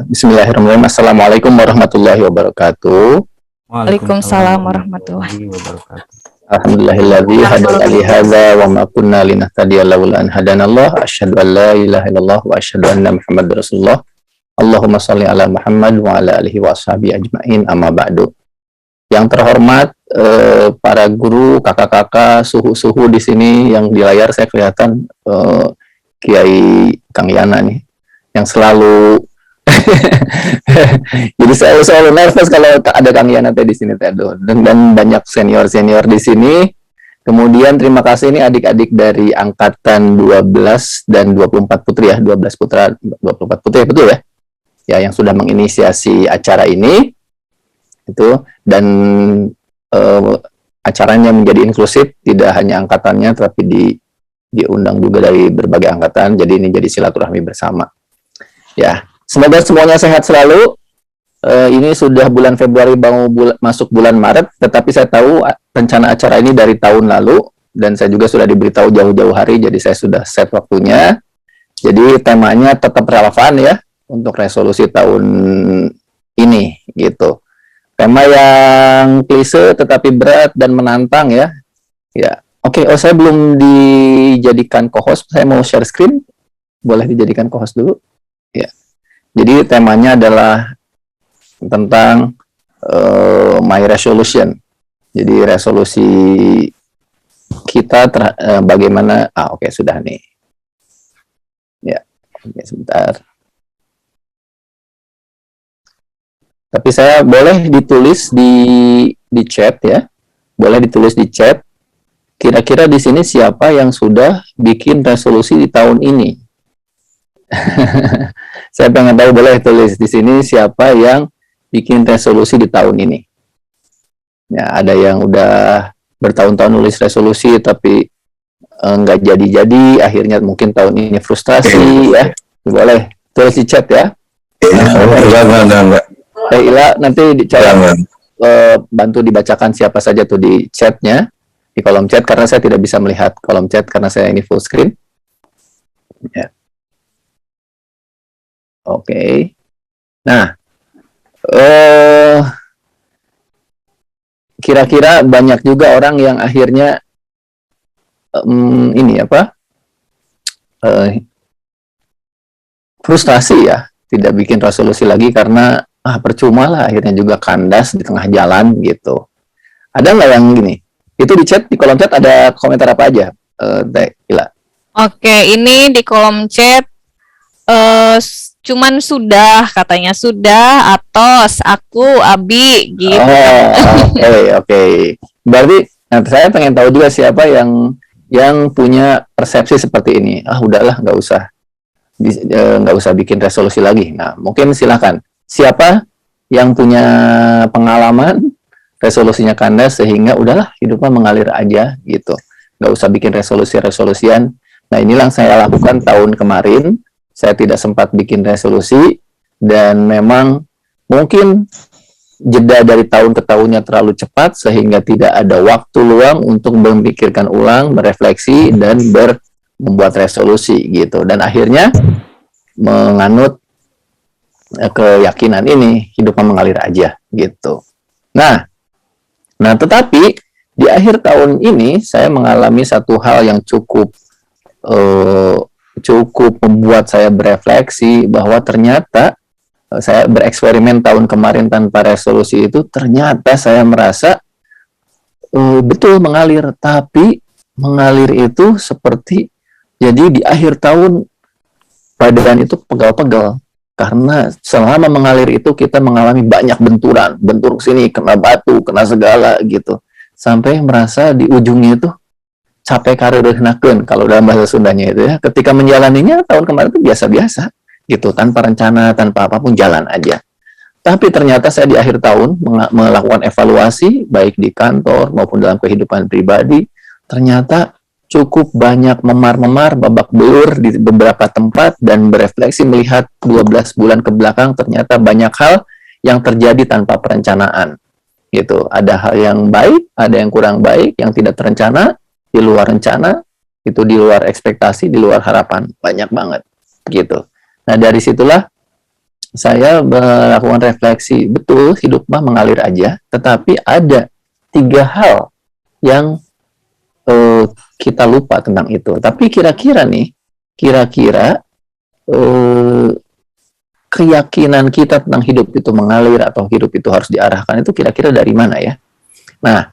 Bismillahirrahmanirrahim. Assalamualaikum warahmatullahi wabarakatuh. Waalaikumsalam warahmatullahi wabarakatuh. Alhamdulillahilladzi hadana li hadza wa ma kunna linahtadiya laula an hadanallah. Asyhadu an la ilaha illallah wa asyhadu anna Muhammadar Rasulullah. Allahumma shalli ala Muhammad wa ala alihi wa ashabihi ajmain. Amma ba'du. Yang terhormat para guru, kakak-kakak, suhu-suhu di sini yang di layar saya kelihatan Kiai Kang Yana nih yang selalu jadi saya selalu nervous kalau ada Kang Yana di sini dan banyak senior di sini. Kemudian terima kasih ini adik-adik dari angkatan 12 dan 24 putri ya, 12 putra 24 putri betul ya? Ya, yang sudah menginisiasi acara ini itu, dan acaranya menjadi inklusif, tidak hanya angkatannya tapi diundang juga dari berbagai angkatan. Jadi ini jadi silaturahmi bersama. Ya, semoga semuanya sehat selalu. Ini sudah bulan Februari masuk bulan Maret, tetapi saya tahu rencana acara ini dari tahun lalu dan saya juga sudah diberitahu jauh-jauh hari, jadi saya sudah set waktunya. Jadi temanya tetap relevan ya untuk resolusi tahun ini gitu. Tema yang klise tetapi berat dan menantang ya. Ya, oke. Oh, saya belum dijadikan co-host. Saya mau share screen. Boleh dijadikan co-host dulu? Ya. Jadi temanya adalah tentang my resolution. Jadi resolusi kita bagaimana? Oke, sudah nih. Ya, oke, sebentar. Tapi saya boleh ditulis di chat ya. Boleh ditulis di chat. Kira-kira di sini siapa yang sudah bikin resolusi di tahun ini? Saya pengen tahu, boleh tulis di sini siapa yang bikin resolusi di tahun ini. Ya, ada yang udah bertahun-tahun nulis resolusi tapi nggak jadi-jadi, akhirnya mungkin tahun ini frustrasi ya. Boleh tulis di chat ya. Ila nanti bantu dibacakan siapa saja tuh di chatnya, di kolom chat, karena saya tidak bisa melihat kolom chat karena saya ini full screen. Ya. Oke. Nah, kira-kira banyak juga orang yang akhirnya frustrasi ya, tidak bikin resolusi lagi karena percuma lah, akhirnya juga kandas di tengah jalan gitu. Ada nggak yang gini? Itu di chat, di kolom chat ada komentar apa aja, Ila? Oke, ini di kolom chat cuman sudah, katanya sudah, atos, aku, Abi gitu. Oke. Berarti saya pengen tahu juga siapa yang punya persepsi seperti ini. Udahlah, nggak usah bikin resolusi lagi. Nah, mungkin silakan. Siapa yang punya pengalaman resolusinya kandas sehingga udahlah hidupnya mengalir aja gitu, nggak usah bikin resolusian. Nah, inilah yang saya lakukan tahun kemarin. Saya tidak sempat bikin resolusi dan memang mungkin jeda dari tahun ke tahunnya terlalu cepat sehingga tidak ada waktu luang untuk memikirkan ulang, berefleksi dan membuat resolusi gitu. Dan akhirnya menganut keyakinan ini, hidupnya mengalir aja gitu. Nah, tetapi di akhir tahun ini saya mengalami satu hal yang cukup membuat saya berefleksi bahwa ternyata saya bereksperimen tahun kemarin tanpa resolusi itu, ternyata saya merasa betul mengalir, tapi mengalir itu seperti jadi di akhir tahun badan itu pegal-pegal. Karena selama mengalir itu kita mengalami banyak bentur sini, kena batu, kena segala gitu. Sampai merasa di ujungnya itu capek kareureunahkeun kalau dalam bahasa Sundanya itu ya. Ketika menjalaninya tahun kemarin itu biasa-biasa gitu, tanpa rencana, tanpa apapun, jalan aja. Tapi ternyata saya di akhir tahun melakukan evaluasi baik di kantor maupun dalam kehidupan pribadi, ternyata cukup banyak memar-memar, babak belur di beberapa tempat, dan berefleksi melihat 12 bulan ke belakang ternyata banyak hal yang terjadi tanpa perencanaan gitu. Ada hal yang baik, ada yang kurang baik, yang tidak terencana, di luar rencana, itu di luar ekspektasi, di luar harapan, banyak banget gitu. Nah, dari situlah saya melakukan refleksi, betul hidup mah mengalir aja, tetapi ada 3 hal yang kita lupa tentang itu. Tapi kira-kira nih, kira-kira keyakinan kita tentang hidup itu mengalir atau hidup itu harus diarahkan itu kira-kira dari mana ya? Nah,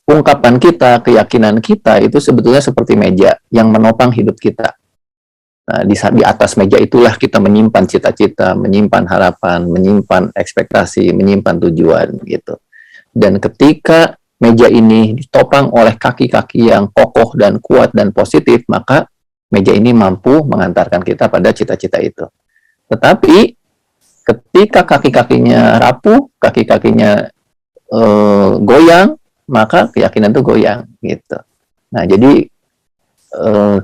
ungkapan kita, keyakinan kita itu sebetulnya seperti meja yang menopang hidup kita. Nah, di atas meja itulah kita menyimpan cita-cita, menyimpan harapan, menyimpan ekspektasi, menyimpan tujuan gitu. Dan ketika meja ini ditopang oleh kaki-kaki yang kokoh dan kuat dan positif, maka meja ini mampu mengantarkan kita pada cita-cita itu. Tetapi ketika kaki-kakinya rapuh, kaki-kakinya goyang, maka keyakinan itu goyang gitu. Nah, jadi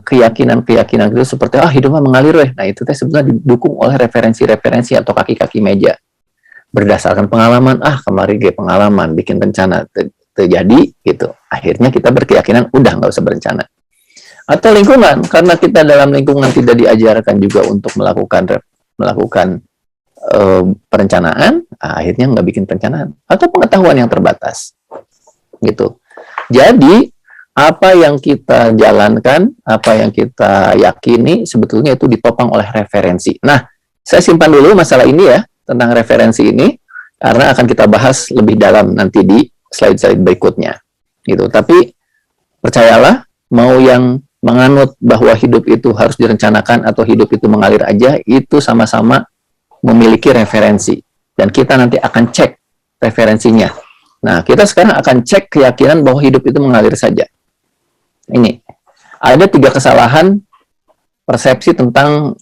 keyakinan-keyakinan itu seperti hidupnya mengalir weh. Nah, itu sebenarnya didukung oleh referensi-referensi atau kaki-kaki meja. Berdasarkan pengalaman, kemarin gue pengalaman bikin rencana terjadi gitu. Akhirnya kita berkeyakinan udah nggak usah berencana. Atau lingkungan, karena kita dalam lingkungan tidak diajarkan juga untuk melakukan perencanaan, akhirnya nggak bikin perencanaan. Atau pengetahuan yang terbatas gitu. Jadi apa yang kita jalankan, apa yang kita yakini sebetulnya itu ditopang oleh referensi. Nah, saya simpan dulu masalah ini ya, tentang referensi ini, karena akan kita bahas lebih dalam nanti di slide-slide berikutnya gitu. Tapi percayalah, mau yang menganut bahwa hidup itu harus direncanakan atau hidup itu mengalir aja, itu sama-sama memiliki referensi, dan kita nanti akan cek referensinya. Nah, kita sekarang akan cek keyakinan bahwa hidup itu mengalir saja. Ini ada 3 kesalahan persepsi tentang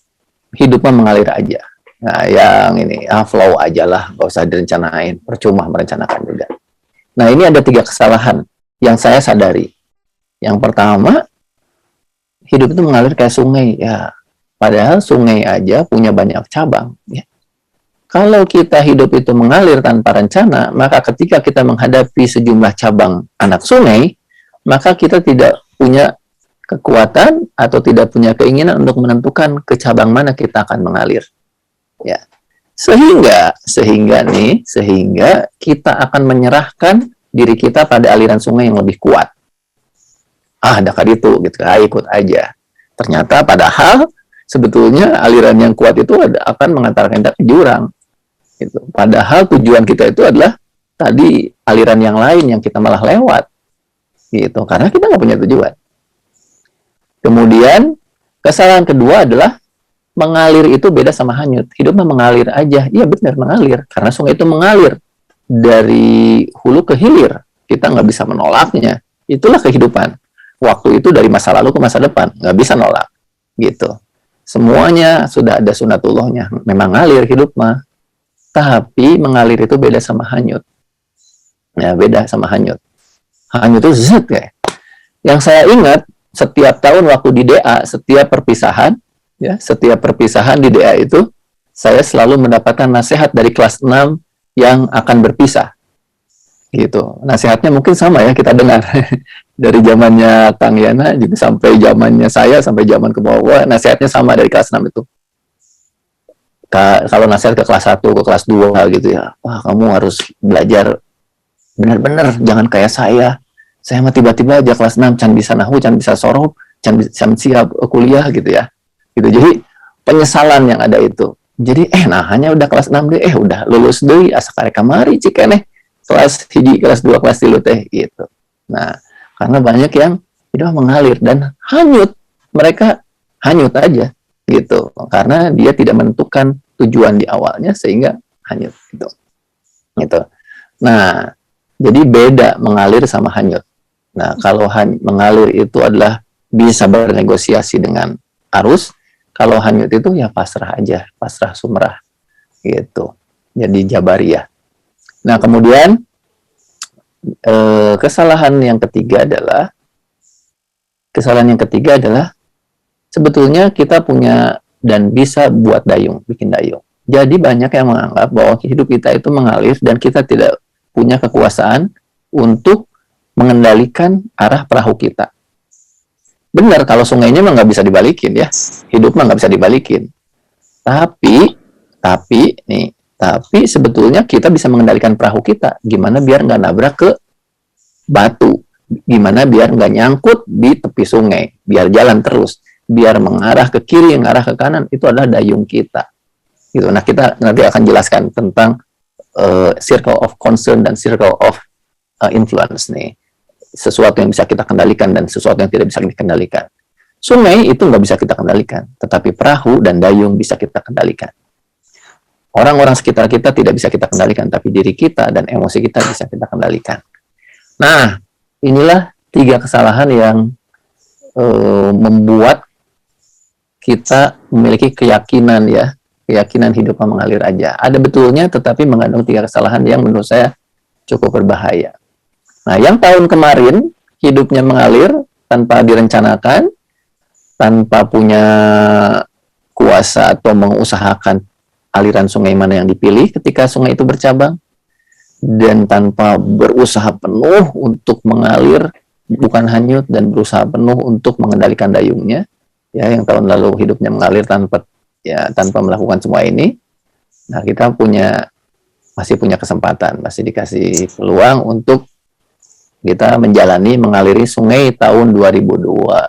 hidupnya mengalir aja. Nah, yang ini flow aja lah, nggak usah direncanain, percuma merencanakan juga. Nah, ini ada 3 kesalahan yang saya sadari. Yang pertama, hidup itu mengalir kayak sungai ya. Padahal sungai aja punya banyak cabang ya. Kalau kita hidup itu mengalir tanpa rencana, maka ketika kita menghadapi sejumlah cabang anak sungai, maka kita tidak punya kekuatan atau tidak punya keinginan untuk menentukan ke cabang mana kita akan mengalir. Ya. Sehingga kita akan menyerahkan diri kita pada aliran sungai yang lebih kuat. Dekat itu gitu, ikut aja. Ternyata padahal sebetulnya aliran yang kuat itu akan mengantarkan kita ke jurang. Gitu. Padahal tujuan kita itu adalah tadi aliran yang lain yang kita malah lewat. Gitu, karena kita nggak punya tujuan. Kemudian kesalahan kedua adalah mengalir itu beda sama hanyut. Hidupnya mengalir aja. Iya benar, mengalir. Karena sungai itu mengalir dari hulu ke hilir. Kita nggak bisa menolaknya. Itulah kehidupan. Waktu itu dari masa lalu ke masa depan. Nggak bisa nolak. Gitu. Semuanya sudah ada sunatullahnya. Memang ngalir hidup mah. Tapi mengalir itu beda sama hanyut. Ya, beda sama hanyut. Hanyut itu zet kayak. Yang saya ingat, setiap tahun waktu di DA, setiap perpisahan di DA itu, saya selalu mendapatkan nasihat dari kelas 6 yang akan berpisah. Gitu. Nasihatnya mungkin sama ya, kita dengar. Dari zamannya Kang Yana, juga sampai zamannya saya, sampai zaman ke bawah, nasihatnya sama dari kelas 6 itu. Kalau nasihat ke kelas 1, ke kelas 2 gitu ya, wah kamu harus belajar benar-benar, jangan kayak saya mah tiba-tiba aja kelas 6, can bisa nahu, can bisa sorob, can siap kuliah gitu ya. Gitu. Jadi penyesalan yang ada itu. Jadi hanya udah kelas 6 deh, udah lulus deui asa karek kamari cikeneh kelas 1, kelas 2, kelas 3 teh gitu. Nah, karena banyak yang hidup mengalir dan hanyut. Mereka hanyut aja gitu. Karena dia tidak menentukan tujuan di awalnya sehingga hanyut gitu. Gitu. Nah, jadi beda mengalir sama hanyut. Nah, kalau mengalir itu adalah bisa bernegosiasi dengan arus, kalau hanyut itu ya pasrah aja, pasrah sumrah gitu. Jadi jabariyah. Nah, kemudian kesalahan yang ketiga adalah sebetulnya kita punya dan bisa buat dayung, bikin dayung. Jadi banyak yang menganggap bahwa hidup kita itu mengalir dan kita tidak punya kekuasaan untuk mengendalikan arah perahu kita. Benar, kalau sungainya mah nggak bisa dibalikin ya. Hidup mah nggak bisa dibalikin. Tapi Tapi sebetulnya kita bisa mengendalikan perahu kita. Gimana biar nggak nabrak ke batu? Gimana biar nggak nyangkut di tepi sungai? Biar jalan terus. Biar mengarah ke kiri, mengarah ke kanan. Itu adalah dayung kita. Gitu. Nah, kita nanti akan jelaskan tentang circle of concern dan circle of influence nih. Sesuatu yang bisa kita kendalikan dan sesuatu yang tidak bisa kita kendalikan. Sungai itu nggak bisa kita kendalikan, tetapi perahu dan dayung bisa kita kendalikan. Orang-orang sekitar kita tidak bisa kita kendalikan, tapi diri kita dan emosi kita bisa kita kendalikan. Nah, inilah 3 kesalahan yang membuat kita memiliki keyakinan hidup mengalir aja. Ada betulnya, tetapi mengandung 3 kesalahan yang menurut saya cukup berbahaya. Nah, yang tahun kemarin hidupnya mengalir tanpa direncanakan, tanpa punya kuasa atau mengusahakan aliran sungai mana yang dipilih ketika sungai itu bercabang, dan tanpa berusaha penuh untuk mengalir, bukan hanyut, dan berusaha penuh untuk mengendalikan dayungnya, ya, yang tahun lalu hidupnya mengalir tanpa melakukan semua ini. Nah, kita masih punya kesempatan, masih dikasih peluang untuk kita mengaliri sungai tahun 2002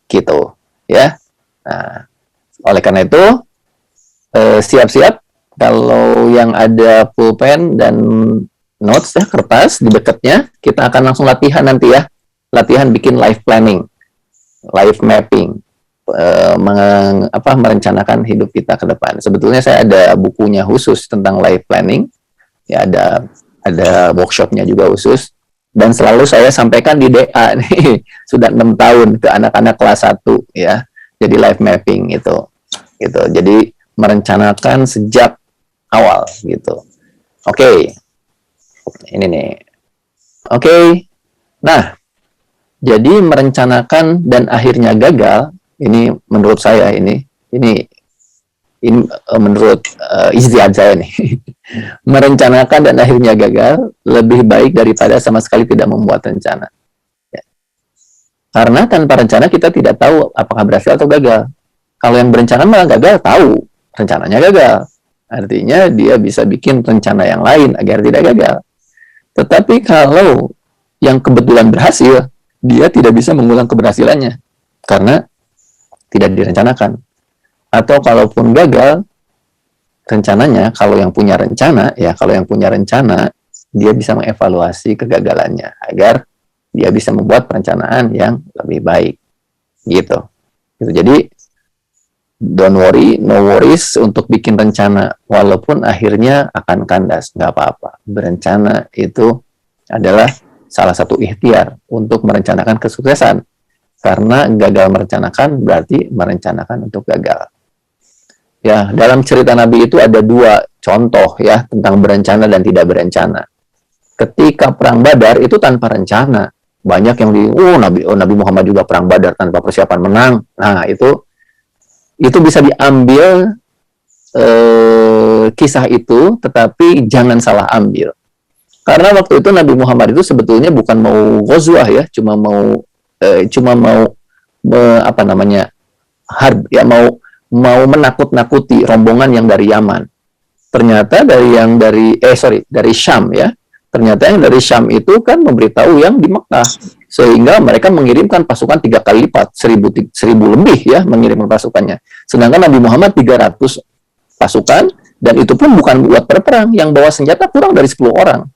gitu, ya. Nah, oleh karena itu siap-siap kalau yang ada pulpen dan notes ya, kertas di dekatnya, kita akan langsung latihan nanti ya. Latihan bikin life planning, life mapping, merencanakan hidup kita ke depan. Sebetulnya saya ada bukunya khusus tentang life planning. Ya, ada workshopnya juga khusus, dan selalu saya sampaikan di DA nih, sudah 6 tahun ke anak-anak kelas 1 ya. Jadi life mapping itu. Gitu. Jadi merencanakan sejak awal gitu. Oke. Ini nih. Oke. Nah, jadi merencanakan dan akhirnya gagal, ini menurut saya ini menurut ijtihad saya nih. Merencanakan dan akhirnya gagal lebih baik daripada sama sekali tidak membuat rencana. Ya. Karena tanpa rencana kita tidak tahu apakah berhasil atau gagal. Kalau yang berencana malah gagal, tahu rencananya gagal. Artinya dia bisa bikin rencana yang lain agar tidak gagal. Tetapi kalau yang kebetulan berhasil, dia tidak bisa mengulang keberhasilannya karena tidak direncanakan. Atau kalaupun gagal, rencananya, kalau yang punya rencana, dia bisa mengevaluasi kegagalannya agar dia bisa membuat perencanaan yang lebih baik. Gitu. Jadi, don't worry, no worries untuk bikin rencana, walaupun akhirnya akan kandas, nggak apa-apa. Berencana itu adalah salah satu ikhtiar untuk merencanakan kesuksesan. Karena gagal merencanakan berarti merencanakan untuk gagal. Ya, dalam cerita Nabi itu ada 2 contoh ya tentang berencana dan tidak berencana. Ketika perang Badar itu tanpa rencana. Banyak yang Nabi Muhammad juga perang Badar tanpa persiapan menang. Nah, itu bisa diambil kisah itu, tetapi jangan salah ambil. Karena waktu itu Nabi Muhammad itu sebetulnya bukan mau ghazwah ya, cuma mau mau menakut-nakuti rombongan yang dari Yaman. Ternyata dari Syam ya. Ternyata yang dari Syam itu kan memberitahu yang di Mekah, sehingga mereka mengirimkan pasukan 3 kali lipat, 1000 lebih ya mengirimkan pasukannya. Sedangkan Nabi Muhammad 300 pasukan, dan itu pun bukan buat berperang, yang bawa senjata kurang dari 10 orang.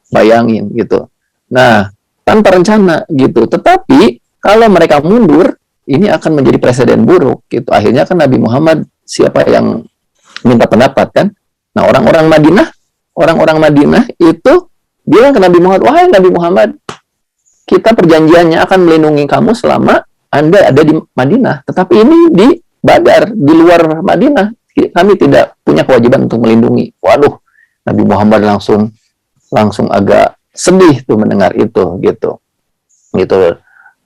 Bayangin gitu. Nah, tanpa rencana gitu. Tetapi kalau mereka mundur, ini akan menjadi presiden buruk gitu. Akhirnya kan Nabi Muhammad siapa yang minta pendapat kan? Nah, orang-orang Madinah itu bilang ke Nabi Muhammad, "Wahai Nabi Muhammad, kita perjanjiannya akan melindungi kamu selama Anda ada di Madinah. Tetapi ini di Badar, di luar Madinah, kami tidak punya kewajiban untuk melindungi." Waduh, Nabi Muhammad langsung agak sedih tuh mendengar itu gitu.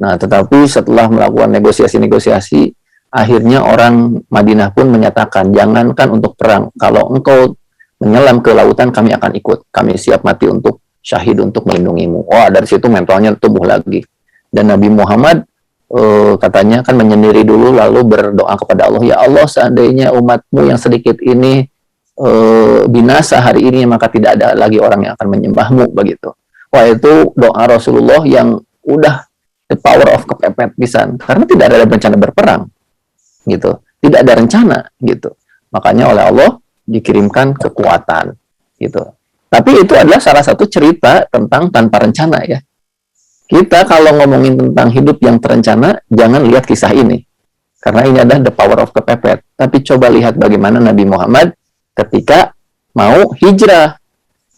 Nah, tetapi setelah melakukan negosiasi, akhirnya orang Madinah pun menyatakan, jangankan untuk perang, kalau engkau menyelam ke lautan, kami akan ikut. Kami siap mati untuk syahid untuk melindungimu. Wah, dari situ mentalnya tumbuh lagi. Dan Nabi Muhammad katanya kan menyendiri dulu, lalu berdoa kepada Allah, ya Allah, seandainya umatmu yang sedikit ini binasa hari ini, maka tidak ada lagi orang yang akan menyembahmu, begitu. Wah, itu doa Rasulullah yang udah the power of kepepet pisan, karena tidak ada rencana berperang, gitu. Tidak ada rencana, gitu. Makanya oleh Allah dikirimkan kekuatan, gitu. Tapi itu adalah salah satu cerita tentang tanpa rencana, ya. Kita kalau ngomongin tentang hidup yang terencana, jangan lihat kisah ini. Karena ini adalah the power of kepepet. Tapi coba lihat bagaimana Nabi Muhammad ketika mau hijrah.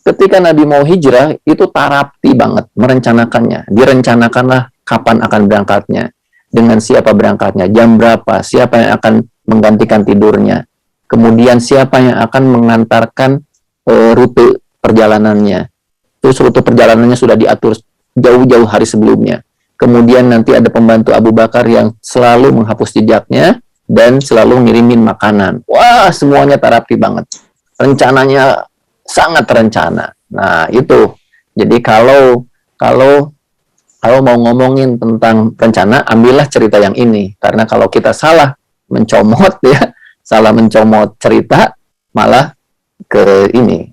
Ketika Nabi mau hijrah, itu tarapti banget merencanakannya. Direncanakanlah kapan akan berangkatnya, dengan siapa berangkatnya, jam berapa, siapa yang akan menggantikan tidurnya, kemudian siapa yang akan mengantarkan rute perjalanannya. Terus rute perjalanannya sudah diatur jauh-jauh hari sebelumnya. Kemudian nanti ada pembantu Abu Bakar yang selalu menghapus jejaknya dan selalu ngirimin makanan. Wah, semuanya tarapti banget. Rencananya sangat terencana. Nah, itu. Jadi kalau mau ngomongin tentang rencana, ambillah cerita yang ini. Karena kalau kita salah mencomot, ya, salah mencomot cerita, malah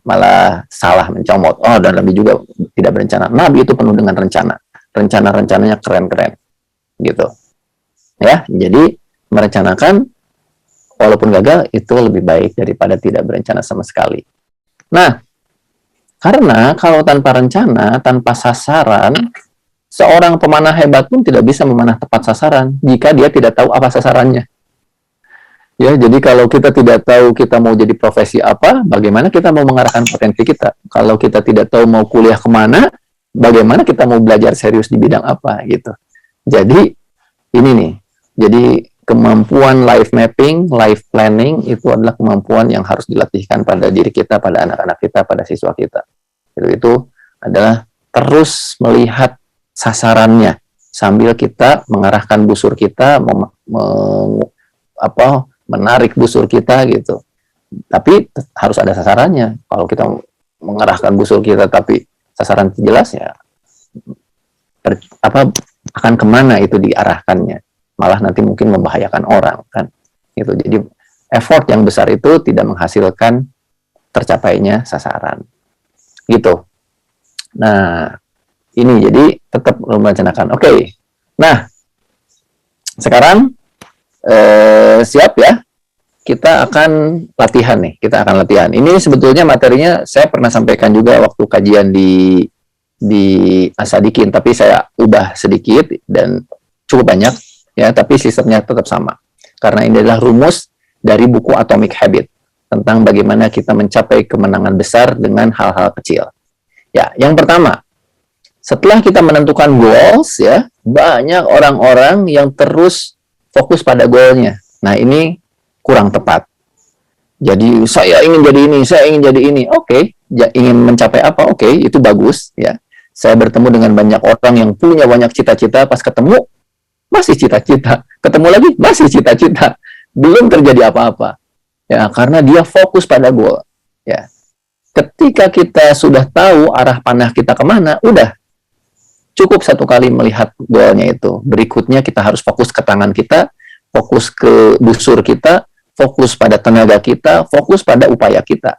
malah salah mencomot. Oh, dan Nabi juga tidak berencana. Nabi itu penuh dengan rencana. Rencana-rencananya keren-keren, gitu. Ya, jadi merencanakan walaupun gagal itu lebih baik daripada tidak berencana sama sekali. Nah, karena kalau tanpa rencana, tanpa sasaran, seorang pemanah hebat pun tidak bisa memanah tepat sasaran jika dia tidak tahu apa sasarannya. Ya, jadi kalau kita tidak tahu kita mau jadi profesi apa, bagaimana kita mau mengarahkan potensi kita? Kalau kita tidak tahu mau kuliah kemana, bagaimana kita mau belajar serius di bidang apa, gitu. Jadi, ini nih. Jadi, kemampuan life mapping, life planning, itu adalah kemampuan yang harus dilatihkan pada diri kita, pada anak-anak kita, pada siswa kita. Itu adalah terus melihat sasarannya, sambil kita mengarahkan busur kita, menarik busur kita, gitu. Tapi harus ada sasarannya. Kalau kita mengarahkan busur kita tapi sasaran jelas, ya akan kemana itu diarahkannya, malah nanti mungkin membahayakan orang, kan, gitu. Jadi effort yang besar itu tidak menghasilkan tercapainya sasaran, gitu. Nah, ini jadi tetap merencanakan. Oke. Nah, sekarang siap ya, kita akan latihan nih. Kita akan latihan. Ini sebetulnya materinya saya pernah sampaikan juga waktu kajian di Asadikin, tapi saya ubah sedikit dan cukup banyak, ya. Tapi sistemnya tetap sama, karena ini adalah rumus dari buku Atomic Habit tentang bagaimana kita mencapai kemenangan besar dengan hal-hal kecil. Ya, yang pertama, setelah kita menentukan goals, ya, banyak orang-orang yang terus fokus pada goalnya. Nah, ini kurang tepat. Jadi, saya ingin jadi ini, saya ingin jadi ini. Oke, ingin mencapai apa? Oke, itu bagus, ya. Saya bertemu dengan banyak orang yang punya banyak cita-cita, pas ketemu, masih cita-cita. Ketemu lagi, masih cita-cita. Belum terjadi apa-apa. Ya, karena dia fokus pada goal. Ya. Ketika kita sudah tahu arah panah kita kemana, udah. Cukup satu kali melihat goalnya itu. Berikutnya kita harus fokus ke tangan kita, fokus ke busur kita, fokus pada tenaga kita, fokus pada upaya kita.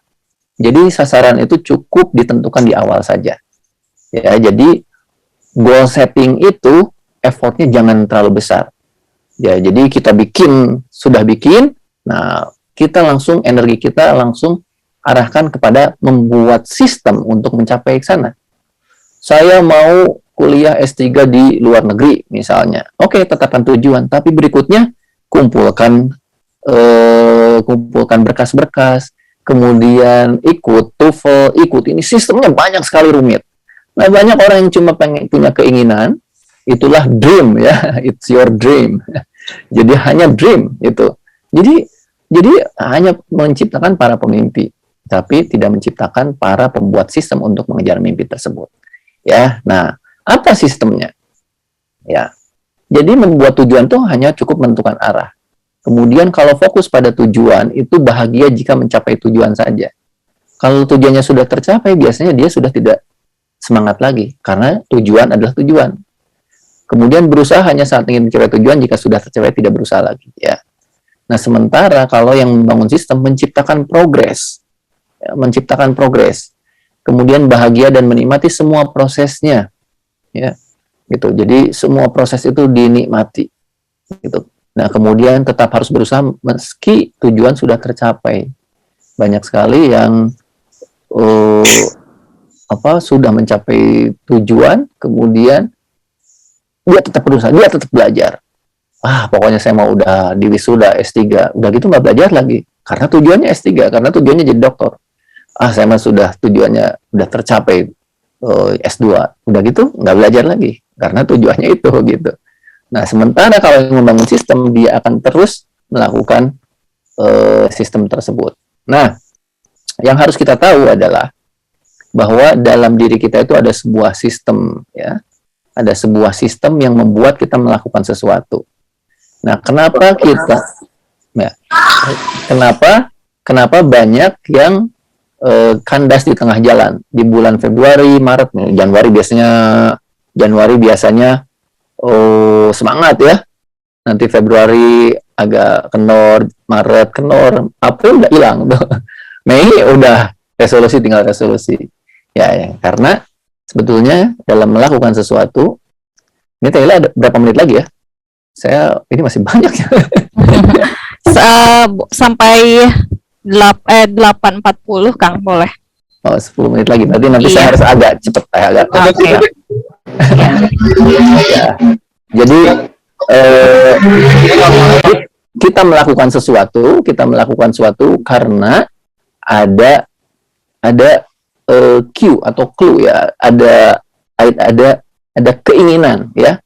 Jadi sasaran itu cukup ditentukan di awal saja. Ya, jadi goal setting itu effortnya jangan terlalu besar. Ya, jadi kita sudah bikin, nah kita langsung energi kita langsung arahkan kepada membuat sistem untuk mencapai ke sana. Saya mau kuliah S3 di luar negeri misalnya. Oke, tetapkan tujuan, tapi berikutnya kumpulkan berkas-berkas, kemudian ikut TOEFL, ikut ini, sistemnya banyak sekali rumit. Nah, banyak orang yang cuma punya keinginan, itulah dream, ya, it's your dream. Jadi hanya dream itu. Jadi hanya menciptakan para pemimpi, tapi tidak menciptakan para pembuat sistem untuk mengejar mimpi tersebut. Ya, nah, apa sistemnya? Ya, jadi membuat tujuan itu hanya cukup menentukan arah. Kemudian kalau fokus pada tujuan, itu bahagia jika mencapai tujuan saja. Kalau tujuannya sudah tercapai, biasanya dia sudah tidak semangat lagi, karena tujuan adalah tujuan. Kemudian berusaha hanya saat ingin mencapai tujuan, jika sudah tercapai tidak berusaha lagi. Ya. Nah, sementara kalau yang membangun sistem menciptakan progres. menciptakan progres, kemudian bahagia dan menikmati semua prosesnya, ya, gitu. Jadi semua proses itu dinikmati, gitu. Nah, kemudian tetap harus berusaha meski tujuan sudah tercapai. Banyak sekali yang sudah mencapai tujuan, kemudian dia tetap berusaha, dia tetap belajar. Pokoknya saya mau udah di wisuda S3, udah gitu nggak belajar lagi, karena tujuannya S3, karena tujuannya jadi dokter. Saya mah sudah tujuannya udah tercapai, S2, udah gitu nggak belajar lagi, karena tujuannya itu, gitu. Nah, sementara kalau yang membangun sistem, dia akan terus melakukan sistem tersebut. Nah, yang harus kita tahu adalah bahwa dalam diri kita itu ada sebuah sistem, ya, ada sebuah sistem yang membuat kita melakukan sesuatu. Nah, kenapa banyak yang kandas di tengah jalan di bulan Februari, Maret, Januari biasanya semangat, ya. Nanti Februari agak kendor, Maret kendor, April udah hilang. Mei udah tinggal resolusi. Ya, karena sebetulnya dalam melakukan sesuatu, ini Taylor ada berapa menit lagi ya? Ini masih banyak ya. Sampai 8.40, Kang, boleh. 10 menit lagi. Berarti nanti saya harus agak cepat. Ya. Jadi kita melakukan sesuatu karena ada cue atau clue, ya, ada keinginan, ya,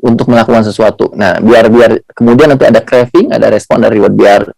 untuk melakukan sesuatu. Nah, biar kemudian nanti ada craving, ada respon dari reward,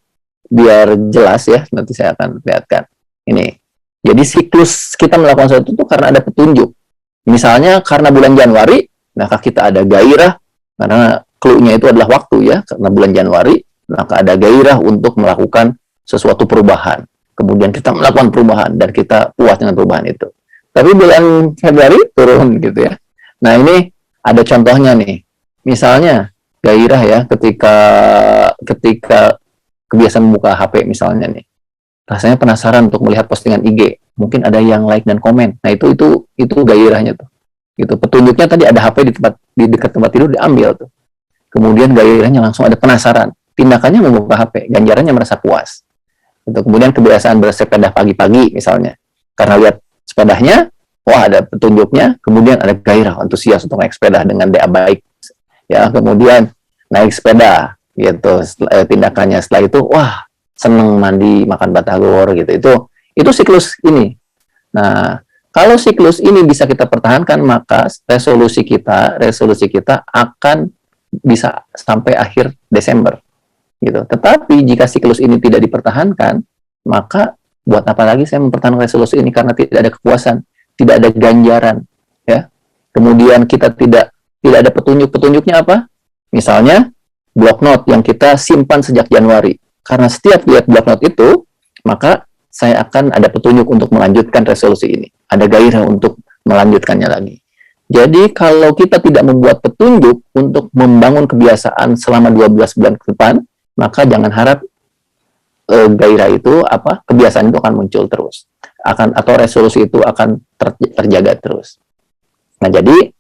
biar jelas, ya, nanti saya akan lihatkan ini. Jadi siklus kita melakukan sesuatu itu karena ada petunjuk. Misalnya karena bulan Januari, maka kita ada gairah, karena clue-nya itu adalah waktu, ya, karena bulan Januari, maka ada gairah untuk melakukan sesuatu perubahan. Kemudian kita melakukan perubahan dan kita puas dengan perubahan itu. Tapi bulan Februari turun, gitu, ya. Nah, ini ada contohnya nih. Misalnya gairah, ya, ketika kebiasaan membuka HP misalnya nih. Rasanya penasaran untuk melihat postingan IG. Mungkin ada yang like dan komen. Nah, itu gairahnya tuh. Gitu. Petunjuknya tadi ada HP di dekat tempat tidur, diambil tuh. Kemudian gairahnya langsung ada penasaran. Tindakannya membuka HP, ganjarannya merasa puas. Gitu. Kemudian kebiasaan bersepeda pagi-pagi misalnya. Karena lihat sepedanya, wah, ada petunjuknya, kemudian ada gairah, antusias untuk naik sepeda dengan DA baik. Ya, kemudian naik sepeda, gitu. Tindakannya setelah itu, wah, seneng mandi, makan batagor, gitu. Itu siklus ini. Nah, kalau siklus ini bisa kita pertahankan, maka resolusi kita akan bisa sampai akhir Desember. Gitu. Tetapi jika siklus ini tidak dipertahankan, maka buat apa lagi saya mempertahankan resolusi ini, karena tidak ada kepuasan, tidak ada ganjaran, ya. Kemudian kita tidak ada petunjuknya apa? Misalnya block note yang kita simpan sejak Januari. Karena setiap lihat block note itu, maka saya akan ada petunjuk untuk melanjutkan resolusi ini. Ada gairah untuk melanjutkannya lagi. Jadi kalau kita tidak membuat petunjuk untuk membangun kebiasaan selama 12 bulan ke depan, maka jangan harap gairah itu, kebiasaan itu akan muncul terus, atau resolusi itu akan terjaga terus. Nah, jadi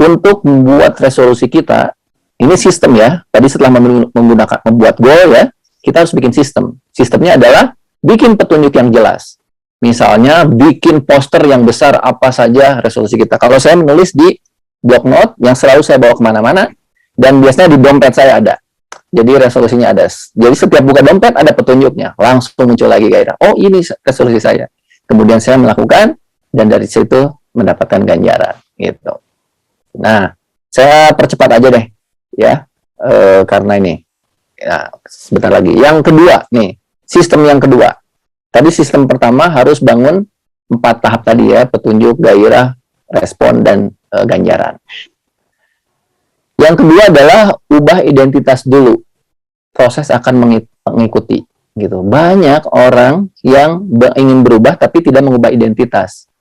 untuk membuat resolusi kita, ini sistem, ya. Tadi setelah membuat goal, ya, kita harus bikin sistem. Sistemnya adalah bikin petunjuk yang jelas. Misalnya bikin poster yang besar apa saja resolusi kita. Kalau saya menulis di block note yang selalu saya bawa kemana-mana, dan biasanya di dompet saya ada. Jadi resolusinya ada. Jadi setiap buka dompet ada petunjuknya. Langsung muncul lagi gairah. Oh, ini resolusi saya. Kemudian saya melakukan, dan dari situ mendapatkan ganjaran. Gitu. Nah, saya percepat aja deh, ya. Karena ini. Ya, sebentar lagi. Yang kedua, nih. Sistem yang kedua. Tadi sistem pertama harus bangun 4 tahap tadi, ya. Petunjuk, gairah, respon, dan ganjaran. Yang kedua adalah ubah identitas dulu. Proses akan mengikuti, gitu. Banyak orang yang ingin berubah tapi tidak mengubah identitas.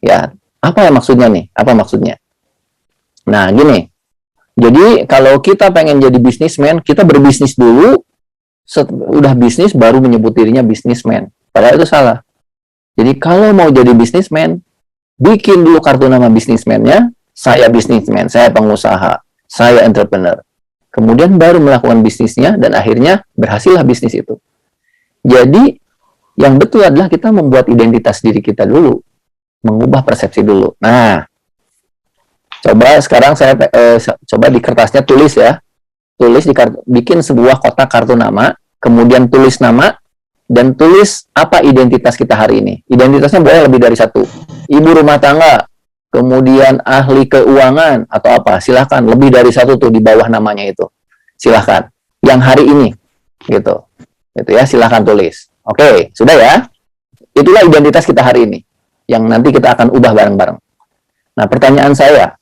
Ya, apa maksudnya nih? Apa maksudnya? Nah, gini. Jadi kalau kita pengen jadi bisnismen, kita berbisnis dulu. Udah bisnis baru menyebut dirinya bisnismen. Padahal itu salah. Jadi kalau mau jadi bisnismen, bikin dulu kartu nama bisnismennya, saya bisnismen, saya pengusaha, saya entrepreneur. Kemudian baru melakukan bisnisnya, dan akhirnya berhasillah bisnis itu. Jadi, yang betul adalah kita membuat identitas diri kita dulu, mengubah persepsi dulu. Nah, coba sekarang saya coba di kertasnya tulis ya, bikin sebuah kotak kartu nama, kemudian tulis nama, dan tulis apa identitas kita hari ini. Identitasnya boleh lebih dari satu. Ibu rumah tangga, kemudian ahli keuangan, atau apa. Silahkan, lebih dari satu tuh di bawah namanya itu. Silahkan. Yang hari ini, gitu. Gitu ya, silahkan tulis. Oke, sudah ya. Itulah identitas kita hari ini, yang nanti kita akan ubah bareng-bareng. Nah, pertanyaan saya.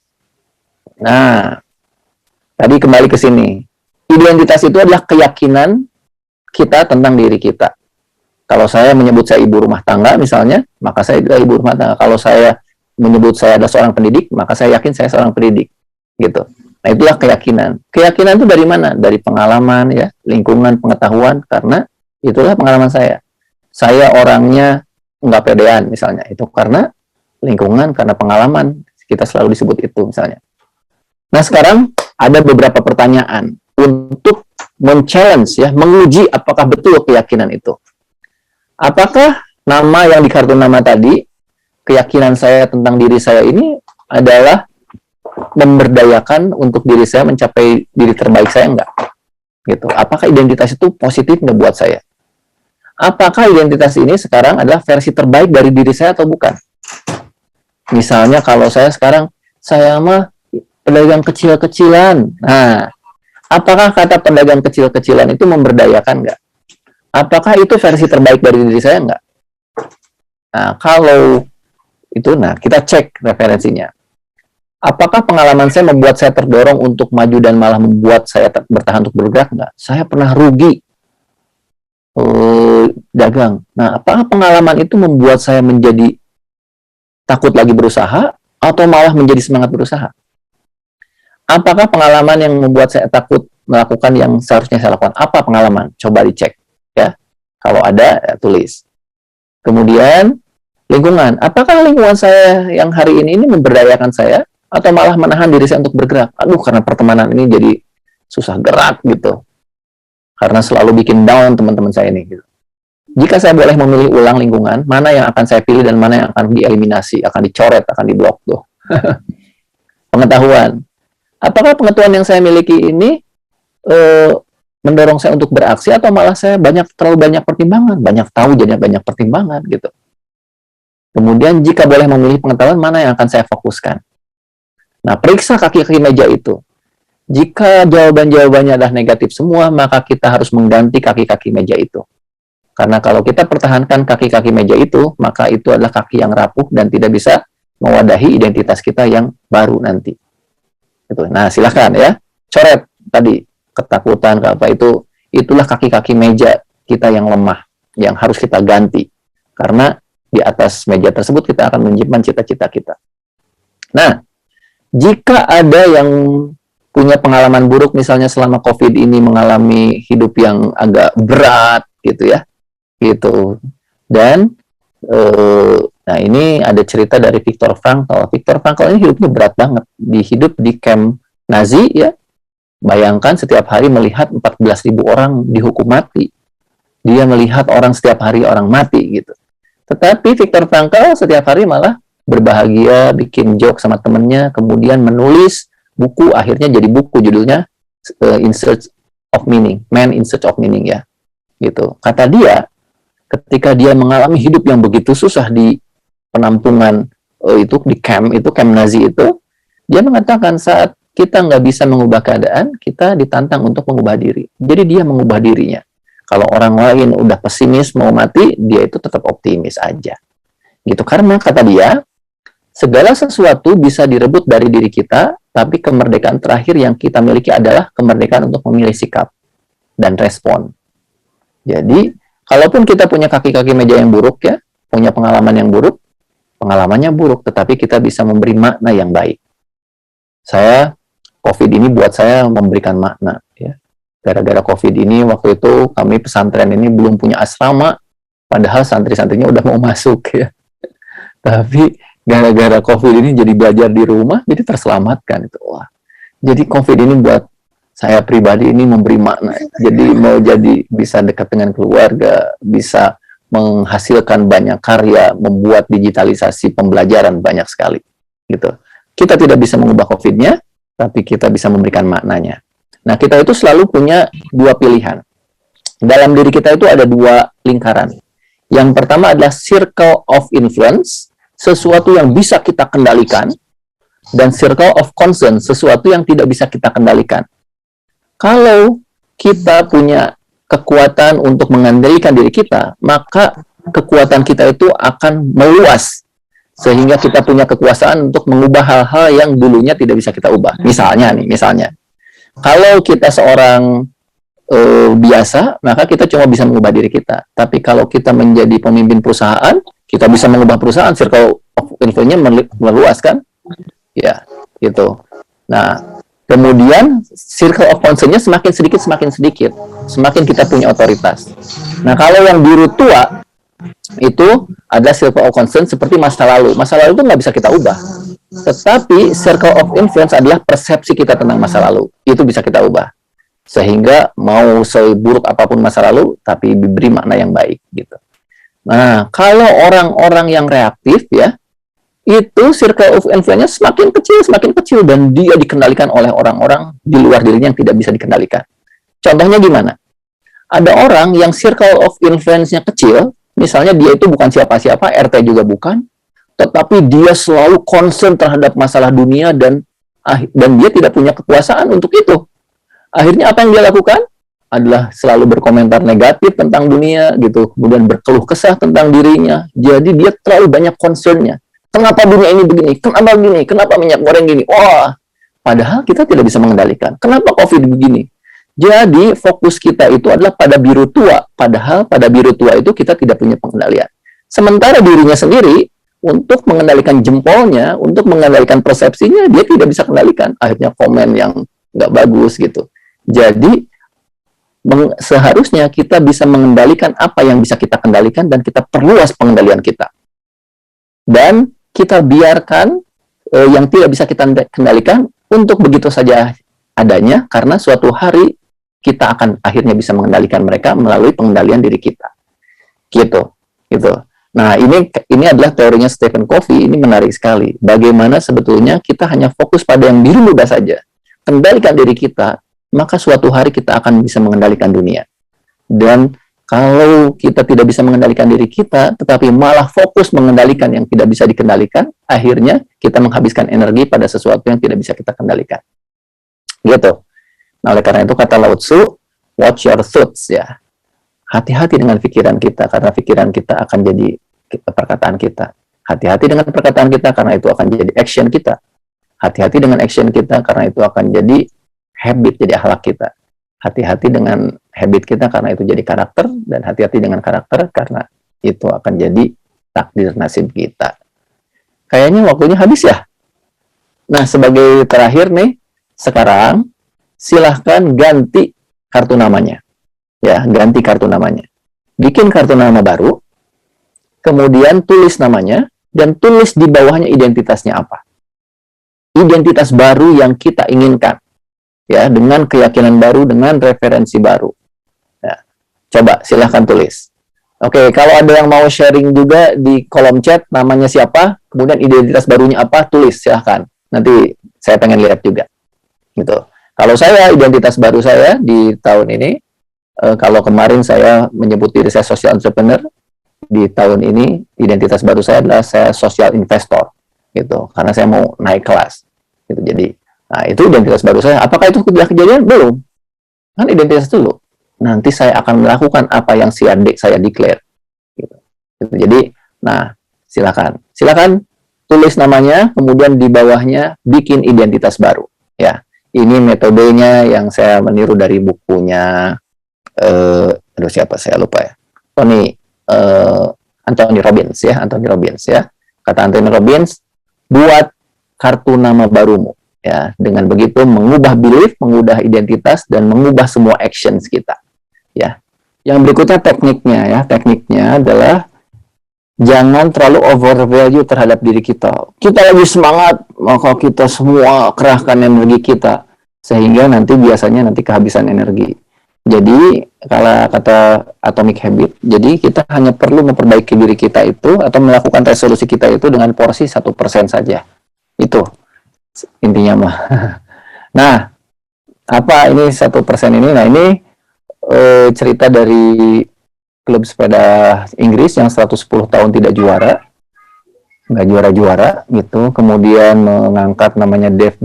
Nah, tadi kembali ke sini. Identitas itu adalah keyakinan kita tentang diri kita. Kalau saya menyebut saya ibu rumah tangga misalnya, maka saya adalah ibu rumah tangga. Kalau saya menyebut saya adalah seorang pendidik, maka saya yakin saya seorang pendidik. Gitu. Nah, itulah keyakinan. Keyakinan itu dari mana? Dari pengalaman, ya, lingkungan, pengetahuan, karena itulah pengalaman saya. Saya orangnya nggak pedean misalnya. Itu karena lingkungan, karena pengalaman. Kita selalu disebut itu misalnya. Nah, sekarang ada beberapa pertanyaan untuk men-challenge, ya, menguji apakah betul keyakinan itu. Apakah nama yang di kartu nama tadi, keyakinan saya tentang diri saya ini adalah memberdayakan untuk diri saya mencapai diri terbaik saya enggak? Gitu. Apakah identitas itu positif nggak buat saya? Apakah identitas ini sekarang adalah versi terbaik dari diri saya atau bukan? Misalnya kalau saya sekarang, saya mah pedagang kecil-kecilan. Nah, apakah kata pedagang kecil-kecilan itu memberdayakan nggak? Apakah itu versi terbaik dari diri saya nggak? Nah, kalau itu, nah, kita cek referensinya. Apakah pengalaman saya membuat saya terdorong untuk maju dan malah membuat saya bertahan untuk bergerak nggak? Saya pernah rugi dagang. Nah, apakah pengalaman itu membuat saya menjadi takut lagi berusaha atau malah menjadi semangat berusaha? Apakah pengalaman yang membuat saya takut melakukan yang seharusnya saya lakukan? Apa pengalaman? Coba dicek. Ya, kalau ada, ya, tulis. Kemudian lingkungan, apakah lingkungan saya yang hari ini memberdayakan saya atau malah menahan diri saya untuk bergerak? Aduh, karena pertemanan ini jadi susah gerak gitu, karena selalu bikin down teman-teman saya ini gitu. Jika saya boleh memilih ulang lingkungan, mana yang akan saya pilih dan mana yang akan dieliminasi, akan dicoret, akan diblok tuh. Pengetahuan, apakah pengetahuan yang saya miliki ini mendorong saya untuk beraksi atau malah saya terlalu banyak pertimbangan, banyak tahu jadi banyak pertimbangan gitu. Kemudian jika boleh memilih pengetahuan, mana yang akan saya fokuskan. Nah, periksa kaki-kaki meja itu. Jika jawaban-jawabannya adalah negatif semua, maka kita harus mengganti kaki-kaki meja itu. Karena kalau kita pertahankan kaki-kaki meja itu, maka itu adalah kaki yang rapuh dan tidak bisa mewadahi identitas kita yang baru nanti. Gitu. Nah, silahkan ya, coret tadi. Ketakutan, apa itu, itulah kaki-kaki meja kita yang lemah, yang harus kita ganti. Karena di atas meja tersebut kita akan menyimpan cita-cita kita. Nah, jika ada yang punya pengalaman buruk, misalnya selama COVID ini mengalami hidup yang agak berat, gitu ya, gitu. Dan, nah ini ada cerita dari Viktor Frankl. Viktor Frankl ini hidupnya berat banget, hidup di camp Nazi, ya. Bayangkan setiap hari melihat 14.000 orang dihukum mati. Dia melihat orang setiap hari orang mati gitu. Tetapi Viktor Frankl setiap hari malah berbahagia, bikin joke sama temennya, kemudian menulis buku, akhirnya jadi buku judulnya In Search of Meaning, Man in Search of Meaning, ya. Gitu. Kata dia, ketika dia mengalami hidup yang begitu susah di penampungan itu, di camp Nazi itu, dia mengatakan saat kita nggak bisa mengubah keadaan, kita ditantang untuk mengubah diri. Jadi dia mengubah dirinya. Kalau orang lain udah pesimis mau mati, dia itu tetap optimis aja. Gitu. Karena kata dia, segala sesuatu bisa direbut dari diri kita, tapi kemerdekaan terakhir yang kita miliki adalah kemerdekaan untuk memilih sikap dan respon. Jadi, kalaupun kita punya kaki-kaki meja yang buruk, ya, punya pengalaman yang buruk, pengalamannya buruk, tetapi kita bisa memberi makna yang baik. COVID ini buat saya memberikan makna, ya. Gara-gara COVID ini, waktu itu kami pesantren ini belum punya asrama, Padahal santri-santrinya udah mau masuk ya. Tapi gara-gara COVID ini jadi belajar di rumah, jadi terselamatkan itu. Wah. Jadi COVID ini buat saya pribadi ini memberi makna. Jadi mau jadi bisa dekat dengan keluarga, bisa menghasilkan banyak karya, membuat digitalisasi pembelajaran banyak sekali. Gitu. Kita tidak bisa mengubah COVID-nya, tapi kita bisa memberikan maknanya. Nah, kita itu selalu punya dua pilihan. Dalam diri kita itu ada dua lingkaran. Yang pertama adalah circle of influence, sesuatu yang bisa kita kendalikan, dan circle of concern, sesuatu yang tidak bisa kita kendalikan. Kalau kita punya kekuatan untuk mengendalikan diri kita, maka kekuatan kita itu akan meluas, sehingga kita punya kekuasaan untuk mengubah hal-hal yang dulunya tidak bisa kita ubah. Misalnya, kalau kita seorang biasa, maka kita cuma bisa mengubah diri kita. Tapi kalau kita menjadi pemimpin perusahaan, kita bisa mengubah perusahaan, circle of influence-nya meluas kan? Ya, gitu. Nah, kemudian circle of concern-nya semakin sedikit, semakin kita punya otoritas. Nah, kalau yang biru tua, itu ada circle of concern seperti masa lalu. Masa lalu itu nggak bisa kita ubah. Tetapi circle of influence adalah persepsi kita tentang masa lalu. Itu bisa kita ubah. Sehingga mau seburuk apapun masa lalu, tapi diberi makna yang baik gitu. Nah, kalau orang-orang yang reaktif ya, itu circle of influence-nya semakin kecil, dan dia dikendalikan oleh orang-orang di luar dirinya yang tidak bisa dikendalikan. Contohnya gimana? Ada orang yang circle of influence-nya kecil, misalnya dia itu bukan siapa-siapa, RT juga bukan, tetapi dia selalu concern terhadap masalah dunia dan dia tidak punya kekuasaan untuk itu. Akhirnya apa yang dia lakukan? Adalah selalu berkomentar negatif tentang dunia, gitu. Kemudian berkeluh kesah tentang dirinya. Jadi dia terlalu banyak concern-nya. Kenapa dunia ini begini? Kenapa gini? Kenapa minyak goreng gini? Wah, padahal kita tidak bisa mengendalikan. Kenapa COVID begini? Jadi fokus kita itu adalah pada biru tua. Padahal pada biru tua itu kita tidak punya pengendalian. Sementara dirinya sendiri, untuk mengendalikan jempolnya, untuk mengendalikan persepsinya, dia tidak bisa kendalikan. Akhirnya komen yang nggak bagus gitu. Jadi, seharusnya kita bisa mengendalikan apa yang bisa kita kendalikan dan kita perluas pengendalian kita. Dan kita biarkan yang tidak bisa kita kendalikan untuk begitu saja adanya, karena suatu hari kita akan akhirnya bisa mengendalikan mereka melalui pengendalian diri kita. Gitu. Nah, ini adalah teorinya Stephen Covey. Ini menarik sekali. Bagaimana sebetulnya kita hanya fokus pada yang biru muda saja. Kendalikan diri kita, maka suatu hari kita akan bisa mengendalikan dunia. Dan kalau kita tidak bisa mengendalikan diri kita, tetapi malah fokus mengendalikan yang tidak bisa dikendalikan, akhirnya kita menghabiskan energi pada sesuatu yang tidak bisa kita kendalikan. Gitu. Nah, oleh karena itu kata Lao Tzu, watch your thoughts ya. Hati-hati dengan pikiran kita, karena pikiran kita akan jadi perkataan kita. Hati-hati dengan perkataan kita, karena itu akan jadi action kita. Hati-hati dengan action kita, karena itu akan jadi habit, jadi akhlak kita. Hati-hati dengan habit kita karena itu jadi karakter, dan hati-hati dengan karakter karena itu akan jadi takdir nasib kita. Kayaknya waktunya habis ya. Nah, sebagai terakhir nih, sekarang silahkan ganti kartu namanya. Ya, ganti kartu namanya. Bikin kartu nama baru, kemudian tulis namanya, dan tulis di bawahnya identitasnya apa. Identitas baru yang kita inginkan. Ya, dengan keyakinan baru, dengan referensi baru. Ya, coba silahkan tulis. Oke, kalau ada yang mau sharing juga di kolom chat, namanya siapa, kemudian identitas barunya apa, tulis silahkan. Nanti saya pengen lihat juga. Gitu. Kalau saya, identitas baru saya di tahun ini, kalau kemarin saya menyebut diri saya social entrepreneur, di tahun ini identitas baru saya adalah saya social investor. Gitu. Karena saya mau naik kelas. Gitu. Jadi, nah, itu identitas baru saya. Apakah itu sudah kejadian? Belum. Kan identitas dulu. Nanti saya akan melakukan apa yang saya declare. Gitu. Jadi, nah, silakan tulis namanya, kemudian di bawahnya bikin identitas baru. Ya, ini metodenya yang saya meniru dari bukunya, siapa saya lupa ya. Anthony Robbins ya. Kata Anthony Robbins, buat kartu nama barumu. Ya, dengan begitu mengubah belief, mengubah identitas, dan mengubah semua actions kita. Ya, Yang berikutnya tekniknya ya. Tekniknya adalah jangan terlalu over value terhadap diri kita. Kita lagi semangat, maka kita semua kerahkan energi kita sehingga nanti biasanya nanti kehabisan energi. Jadi kalau kata Atomic Habit, jadi kita hanya perlu memperbaiki diri kita itu atau melakukan resolusi kita itu dengan porsi 1% saja. Itu intinya mah. Nah, apa ini 1% ini? Nah, ini cerita dari klub sepeda Inggris yang 110 tahun tidak juara, nggak juara-juara gitu. Kemudian mengangkat namanya Dave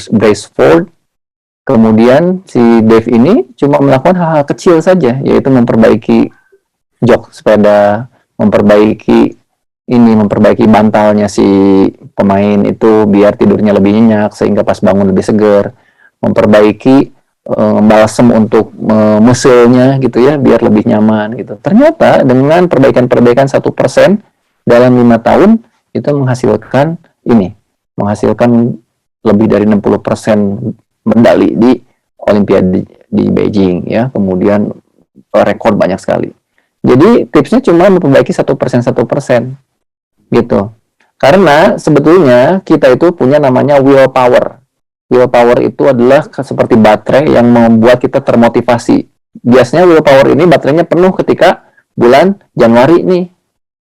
Brailsford. Kemudian si Dave ini cuma melakukan hal-hal kecil saja, yaitu memperbaiki jok sepeda, memperbaiki bantalnya si pemain itu biar tidurnya lebih nyenyak sehingga pas bangun lebih segar, memperbaiki balsem untuk muscle-nya gitu ya biar lebih nyaman gitu. Ternyata dengan perbaikan-perbaikan 1% dalam 5 tahun itu menghasilkan lebih dari 60% medali di Olimpiade di Beijing ya. Kemudian rekor banyak sekali. Jadi tipsnya cuma memperbaiki 1% gitu. Karena sebetulnya kita itu punya namanya willpower. Willpower itu adalah seperti baterai yang membuat kita termotivasi. Biasanya willpower ini baterainya penuh ketika bulan Januari nih.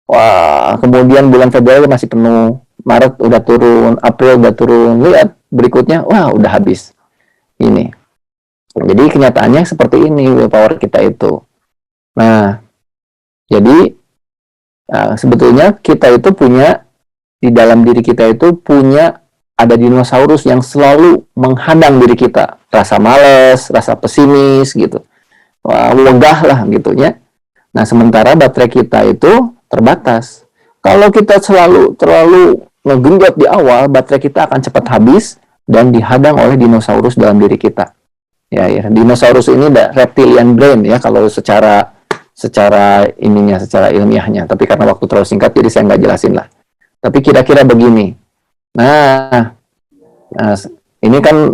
Wah, kemudian bulan Februari masih penuh, Maret udah turun, April udah turun. Lihat berikutnya, wah udah habis. Ini. Jadi kenyataannya seperti ini willpower kita itu. Nah, jadi sebetulnya kita itu punya di dalam diri kita itu punya ada dinosaurus yang selalu menghadang diri kita. Rasa malas, rasa pesimis gitu. Wah, wegah lah gitu ya. Nah, sementara baterai kita itu terbatas. Kalau kita terlalu ngegenjot di awal, baterai kita akan cepat habis dan dihadang oleh dinosaurus dalam diri kita. Ya, dinosaurus ini reptilian brain ya kalau secara ilmiahnya. Tapi karena waktu terlalu singkat jadi saya nggak jelasin lah. Tapi kira-kira begini. Nah, ini kan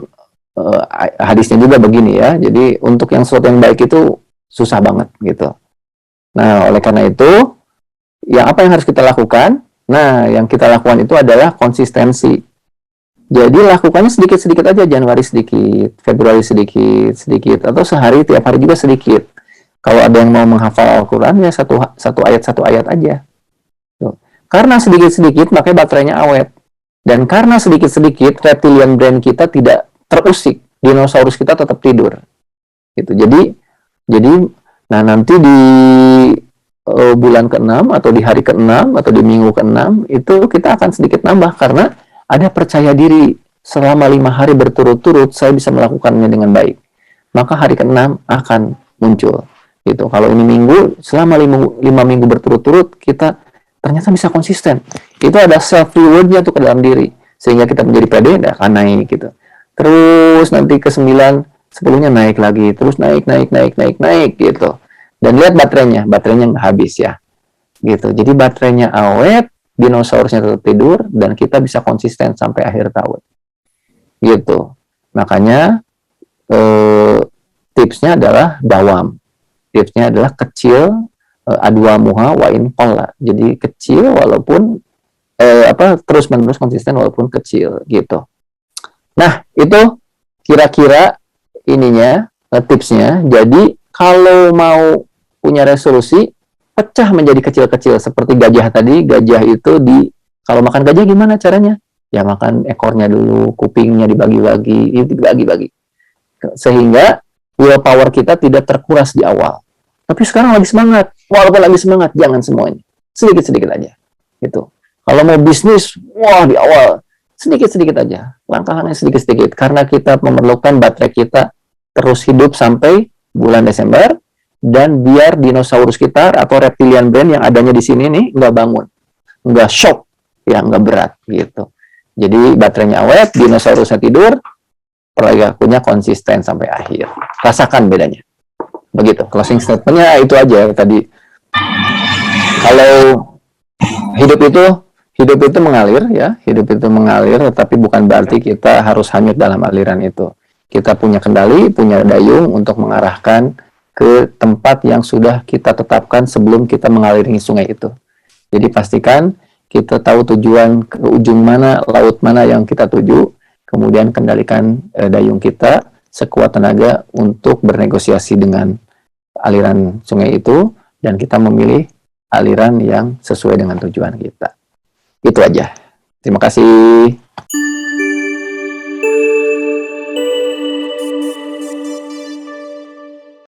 hadisnya juga begini ya. Jadi untuk yang sesuatu yang baik itu susah banget gitu. Nah, oleh karena itu, ya apa yang harus kita lakukan? Nah, yang kita lakukan itu adalah konsistensi. Jadi lakukannya sedikit-sedikit aja, Januari sedikit, Februari sedikit, atau sehari tiap hari juga sedikit. Kalau ada yang mau menghafal Al-Quran ya satu ayat aja. Tuh. Karena sedikit-sedikit makanya baterainya awet. Dan karena sedikit-sedikit reptilian brain kita tidak terusik, dinosaurus kita tetap tidur. Gitu. Jadi nah nanti di bulan ke-6 atau di hari ke-6 atau di minggu ke-6 itu kita akan sedikit nambah karena ada percaya diri selama 5 hari berturut-turut saya bisa melakukannya dengan baik. Maka hari ke-6 akan muncul. Gitu. Kalau ini minggu, selama 5 minggu berturut-turut kita ternyata bisa konsisten. Itu ada self reward-nya tuh ke dalam diri. Sehingga kita menjadi pede, akan naik gitu. Terus nanti ke-9, 10-nya naik lagi. Terus naik gitu. Dan lihat baterainya nggak habis ya. Gitu. Jadi baterainya awet, dinosaurusnya tetap tidur, dan kita bisa konsisten sampai akhir tahun. Gitu. Makanya tipsnya adalah dawam. Tipsnya adalah kecil, adwamuha wa in qalla. Jadi kecil walaupun terus-menerus konsisten walaupun kecil gitu. Nah, itu kira-kira ininya tipsnya. Jadi kalau mau punya resolusi, pecah menjadi kecil-kecil seperti gajah tadi. Gajah itu kalau makan gajah gimana caranya? Ya makan ekornya dulu, kupingnya dibagi-bagi, sehingga willpower kita tidak terkuras di awal. Tapi sekarang lagi semangat. Walaupun lagi semangat, jangan semuanya. Sedikit-sedikit aja. Gitu. Kalau mau bisnis, wah di awal. Sedikit-sedikit aja. Langkahnya sedikit-sedikit. Karena kita memerlukan baterai kita terus hidup sampai bulan Desember. Dan biar dinosaurus kita atau reptilian brain yang adanya di sini nih nggak bangun. Nggak shock. Ya, nggak berat. Gitu. Jadi baterainya awet, dinosaurusnya tidur, perilakunya konsisten sampai akhir. Rasakan bedanya. Begitu. Closing statement-nya itu aja tadi. Kalau hidup itu mengalir ya, tapi bukan berarti kita harus hanyut dalam aliran itu. Kita punya kendali, punya dayung untuk mengarahkan ke tempat yang sudah kita tetapkan sebelum kita mengaliri sungai itu. Jadi pastikan kita tahu tujuan ke ujung mana, laut mana yang kita tuju, kemudian kendalikan dayung kita sekuat tenaga untuk bernegosiasi dengan aliran sungai itu, dan kita memilih aliran yang sesuai dengan tujuan kita. Itu aja. Terima kasih.